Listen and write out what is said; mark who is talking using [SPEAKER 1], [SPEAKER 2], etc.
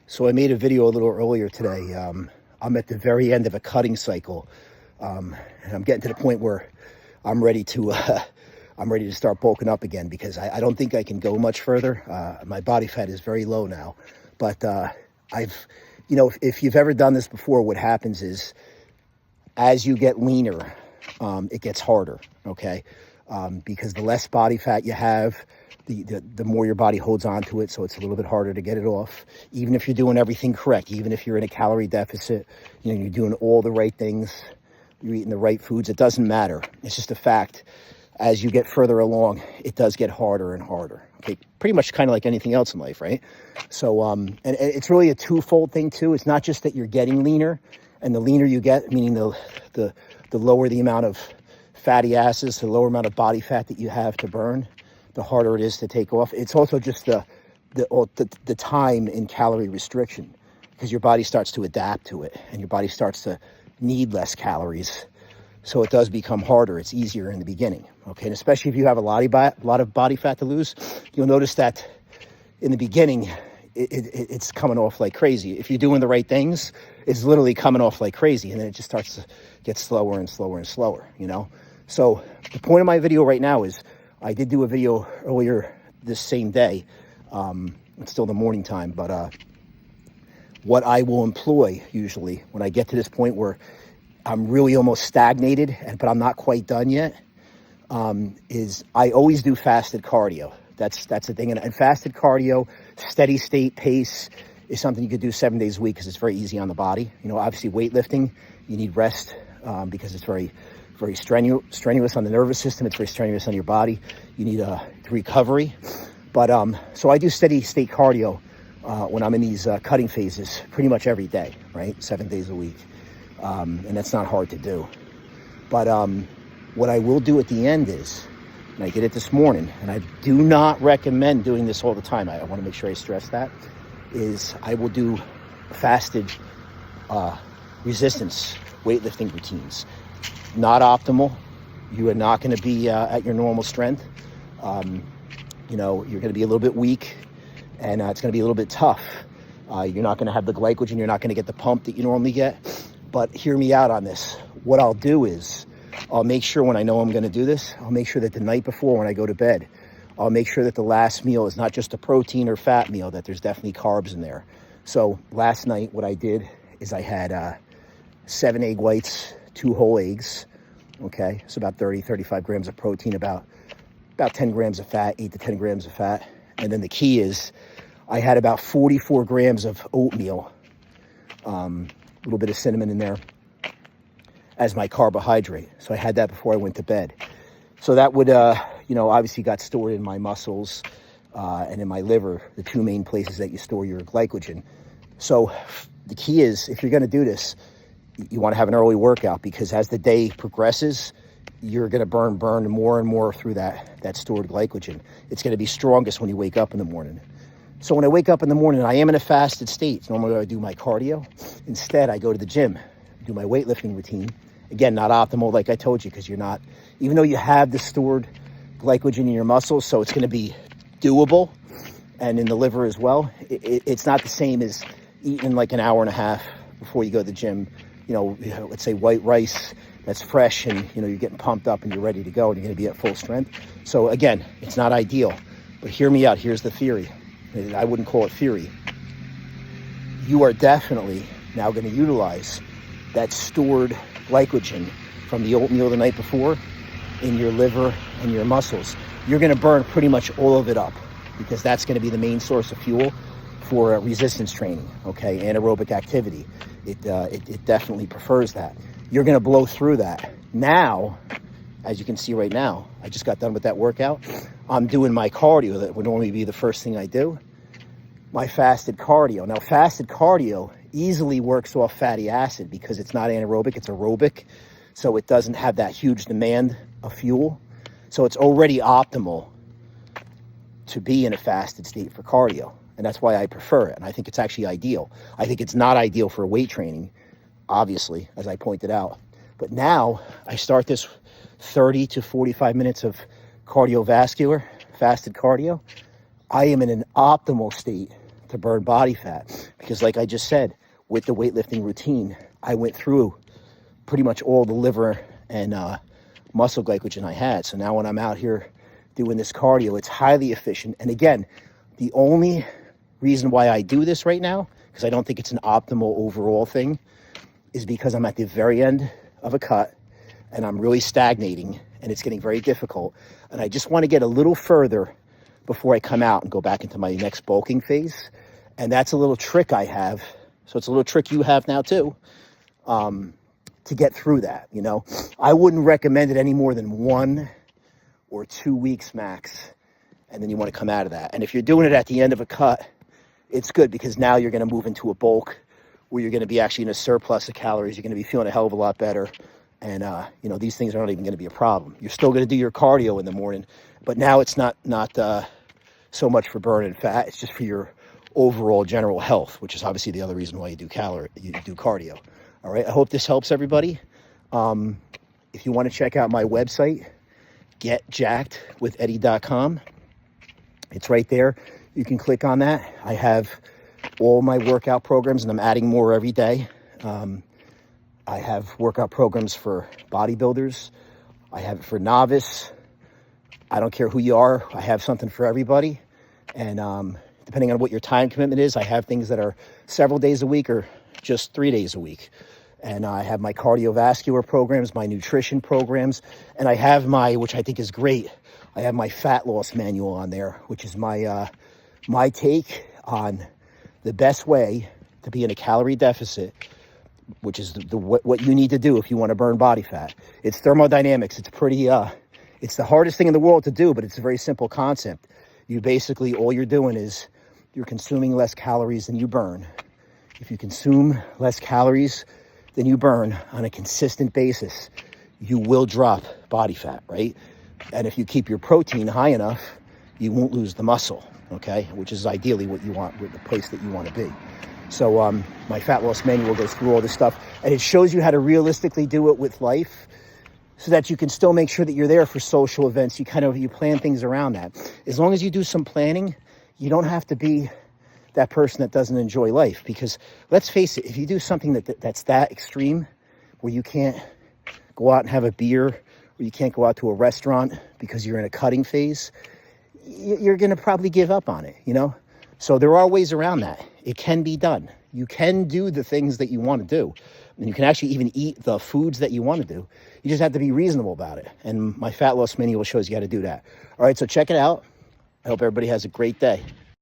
[SPEAKER 1] So I made a video a little earlier today. I'm at the very end of a cutting cycle, and I'm getting to the point where I'm ready to I'm ready to start bulking up again because I don't think I can go much further. My body fat is very low now, but if you've ever done this before, what happens is as you get leaner, it gets harder. Okay, because the less body fat you have, the more your body holds on to it, so it's a little bit harder to get it off. Even if you're doing everything correct, even if you're in a calorie deficit, you're doing all the right things, you're eating the right foods, it doesn't matter. It's just a fact. As you get further along, it does get harder and harder. Okay, pretty much kind of like anything else in life, right? So, and it's really a twofold thing too. It's not just that you're getting leaner, and the leaner you get, meaning the lower the amount of fatty acids, the lower amount of body fat that you have to burn, the harder it is to take off. It's also just the time in calorie restriction, because your body starts to adapt to it and your body starts to need less calories. So it does become harder. It's easier in the beginning. Okay, and especially if you have a lot of body fat to lose, you'll notice that in the beginning, it's coming off like crazy. If you're doing the right things, it's literally coming off like crazy, and then it just starts to get slower and slower and slower, So the point of my video right now is, I did do a video earlier this same day. It's still the morning time, but what I will employ usually when I get to this point where I'm really almost stagnated, but I'm not quite done yet, is I always do fasted cardio. That's the thing. And fasted cardio, steady state pace, is something you could do 7 days a week because it's very easy on the body. Obviously weightlifting, you need rest because it's very strenuous on the nervous system. It's very strenuous on your body. You need recovery. But so I do steady state cardio when I'm in these cutting phases pretty much every day, right? 7 days a week. And that's not hard to do. But what I will do at the end is, and I did it this morning, and I do not recommend doing this all the time. I want to make sure I stress that, is I will do fasted resistance weightlifting routines. Not optimal. You are not going to be at your normal strength. You're going to be a little bit weak, and it's going to be a little bit tough. You're not going to have the glycogen. You're not going to get the pump that you normally get. But hear me out on this. What I'll do is I'll make sure when I know I'm going to do this, I'll make sure that the night before when I go to bed, I'll make sure that the last meal is not just a protein or fat meal, that there's definitely carbs in there. So last night, what I did is I had 7 egg whites, 2 whole eggs. Okay, so about 35 grams of protein, about 10 grams of fat, 8 to 10 grams of fat. And then the key is I had about 44 grams of oatmeal, a little bit of cinnamon in there as my carbohydrate. So I had that before I went to bed. So that would, obviously got stored in my muscles and in my liver, the 2 main places that you store your glycogen. So the key is, if you're going to do this, you want to have an early workout, because as the day progresses, you're going to burn more and more through that stored glycogen. It's going to be strongest when you wake up in the morning. So when I wake up in the morning, I am in a fasted state. Normally I do my cardio. Instead, I go to the gym, do my weightlifting routine. Again, not optimal, like I told you, because you're not, even though you have the stored glycogen in your muscles, so it's going to be doable, and in the liver as well. It's not the same as eating like an hour and a half before you go to the gym. Let's say white rice that's fresh, and you're getting pumped up and you're ready to go and you're going to be at full strength. So again, it's not ideal, but hear me out. Here's the theory. I wouldn't call it theory. You are definitely now going to utilize that stored glycogen from the oatmeal the night before in your liver and your muscles. You're going to burn pretty much all of it up, because that's going to be the main source of fuel for resistance training, okay, anaerobic activity. It definitely prefers that. You're going to blow through that. Now, as you can see right now, I just got done with that workout. I'm doing my cardio. That would normally be the first thing I do. My fasted cardio. Now, fasted cardio easily works off fatty acid because it's not anaerobic, it's aerobic. So it doesn't have that huge demand of fuel. So it's already optimal to be in a fasted state for cardio. And that's why I prefer it. And I think it's actually ideal. I think it's not ideal for weight training, obviously, as I pointed out. But now I start this 30 to 45 minutes of cardiovascular, fasted cardio. I am in an optimal state to burn body fat. Because like I just said, with the weightlifting routine, I went through pretty much all the liver and muscle glycogen I had. So now when I'm out here doing this cardio, it's highly efficient. And again, the only reason why I do this right now, because I don't think it's an optimal overall thing, is because I'm at the very end of a cut and I'm really stagnating and it's getting very difficult. And I just want to get a little further before I come out and go back into my next bulking phase. And that's a little trick I have. So it's a little trick you have now too, to get through that. You know, I wouldn't recommend it any more than 1 or 2 weeks max. And then you want to come out of that. And if you're doing it at the end of a cut, it's good because now you're going to move into a bulk where you're going to be actually in a surplus of calories. You're going to be feeling a hell of a lot better. And, you know, these things are not even going to be a problem. You're still going to do your cardio in the morning, but now it's not so much for burning fat. It's just for your overall general health, which is obviously the other reason why you do cardio. All right. I hope this helps everybody. If you want to check out my website, getjackedwitheddie.com. It's right there. You can click on that. I have all my workout programs and I'm adding more every day. I have workout programs for bodybuilders. I have it for novice. I don't care who you are. I have something for everybody. And depending on what your time commitment is, I have things that are several days a week or just 3 days a week. And I have my cardiovascular programs, my nutrition programs, and I have my, which I think is great, I have my fat loss manual on there, which is my my take on the best way to be in a calorie deficit, which is what you need to do if you want to burn body fat. It's thermodynamics. It's pretty, it's the hardest thing in the world to do, but it's a very simple concept. You basically, all you're doing is you're consuming less calories than you burn. If you consume less calories than you burn on a consistent basis, you will drop body fat, right? And if you keep your protein high enough, you won't lose the muscle, okay? Which is ideally what you want, with the place that you want to be. So my fat loss manual goes through all this stuff, and it shows you how to realistically do it with life so that you can still make sure that you're there for social events. You plan things around that. As long as you do some planning, you don't have to be that person that doesn't enjoy life. Because let's face it, if you do something that's that extreme, where you can't go out and have a beer, or you can't go out to a restaurant because you're in a cutting phase, you're going to probably give up on it, you know? So there are ways around that. It can be done. You can do the things that you want to do. And you can actually even eat the foods that you want to do. You just have to be reasonable about it. And my fat loss manual shows you how to do that. All right, so check it out. I hope everybody has a great day.